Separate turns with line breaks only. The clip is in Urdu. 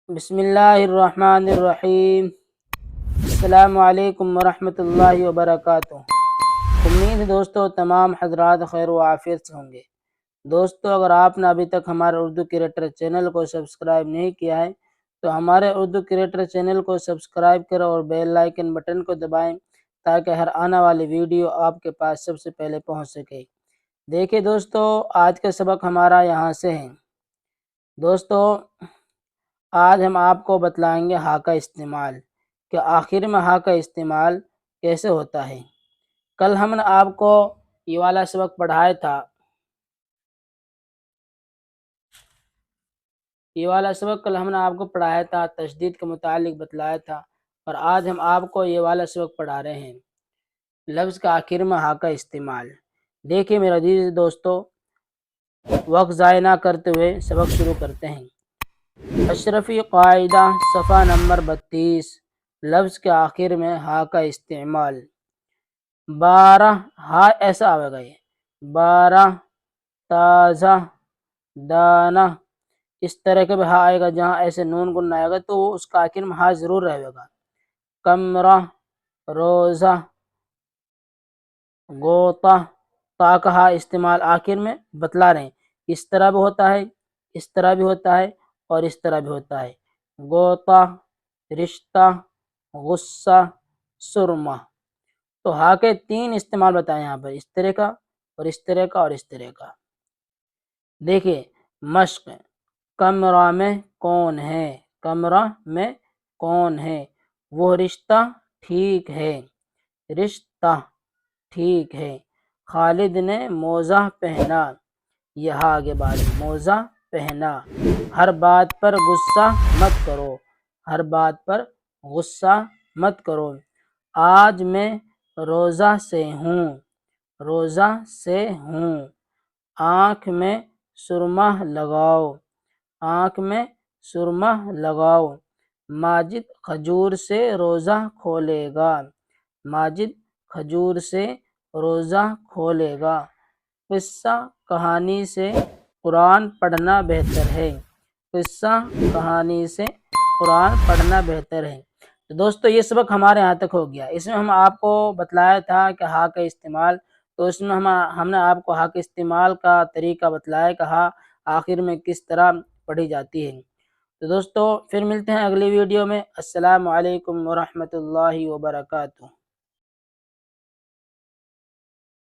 بسم اللہ الرحمن الرحیم۔ السلام علیکم ورحمۃ اللہ وبرکاتہ۔ امید ہے دوستو تمام حضرات خیر و عافیت سے ہوں گے۔ دوستو اگر آپ نے ابھی تک ہمارے اردو کریٹر چینل کو سبسکرائب نہیں کیا ہے تو ہمارے اردو کریٹر چینل کو سبسکرائب کرو اور بیل آئیکن بٹن کو دبائیں تاکہ ہر آنے والی ویڈیو آپ کے پاس سب سے پہلے پہنچ سکے۔ دیکھیں دوستو، آج کا سبق ہمارا یہاں سے ہے۔ دوستو آج ہم آپ کو بتلائیں گے ہاں کا استعمال، کہ آخر میں ہاں کا استعمال کیسے ہوتا ہے۔ کل ہم نے آپ کو یہ والا سبق پڑھایا تھا، کل ہم نے آپ کو پڑھایا تھا، تشدید کے متعلق بتلایا تھا، اور آج ہم آپ کو یہ والا سبق پڑھا رہے ہیں، لفظ کا آخر میں ہاں کا استعمال۔ دیکھیں میرے عزیز دوستو، وقت ضائع نہ کرتے ہوئے سبق شروع کرتے ہیں۔ اشرفی قاعدہ صفحہ نمبر 32، لفظ کے آخر میں ہاں کا استعمال۔ 12 ہاں ایسا آئے گا، یہ 12 تازہ دانہ، اس طرح کا بھی ہاں آئے گا۔ جہاں ایسے نون گن آئے گا تو اس کا آخر میں ہاں ضرور رہے گا۔ کمرہ، روزہ، غوطہ، تا کا ہاں استعمال آخر میں بتلا رہے ہیں، اس طرح بھی ہوتا ہے، اس طرح بھی ہوتا ہے، اور اس طرح بھی ہوتا ہے۔ غوطہ، رشتہ، غصہ، سرمہ۔ تو ہاں کے 3 استعمال بتائے یہاں پر، اس طرح کا اور اس طرح کا اور اس طرح کا۔ دیکھیے مشق، کمرہ میں کون ہے، کمرہ میں کون ہے، وہ رشتہ ٹھیک ہے، رشتہ ٹھیک ہے۔ خالد نے موزہ پہنا، یہ ہاں کے بعد موزہ پہنا۔ ہر بات پر غصہ مت کرو، ہر بات پر غصہ مت کرو۔ آج میں روزہ سے ہوں، روزہ سے ہوں۔ آنکھ میں سرمہ لگاؤ، آنکھ میں سرمہ لگاؤ۔ ماجد کھجور سے روزہ کھولے گا، ماجد کھجور سے روزہ کھولے گا۔ قصہ کہانی سے قرآن پڑھنا بہتر ہے، قصہ کہانی سے قرآن پڑھنا بہتر ہے۔ تو دوستو یہ سبق ہمارے یہاں تک ہو گیا۔ اس میں ہم آپ کو بتلایا تھا کہ ہاں کا استعمال، تو اس میں ہم نے آپ کو ہاں کے استعمال کا طریقہ بتلایا کہ ہاں آخر میں کس طرح پڑھی جاتی ہے۔ تو دوستو پھر ملتے ہیں اگلی ویڈیو میں۔ السلام علیکم ورحمۃ اللہ وبرکاتہ۔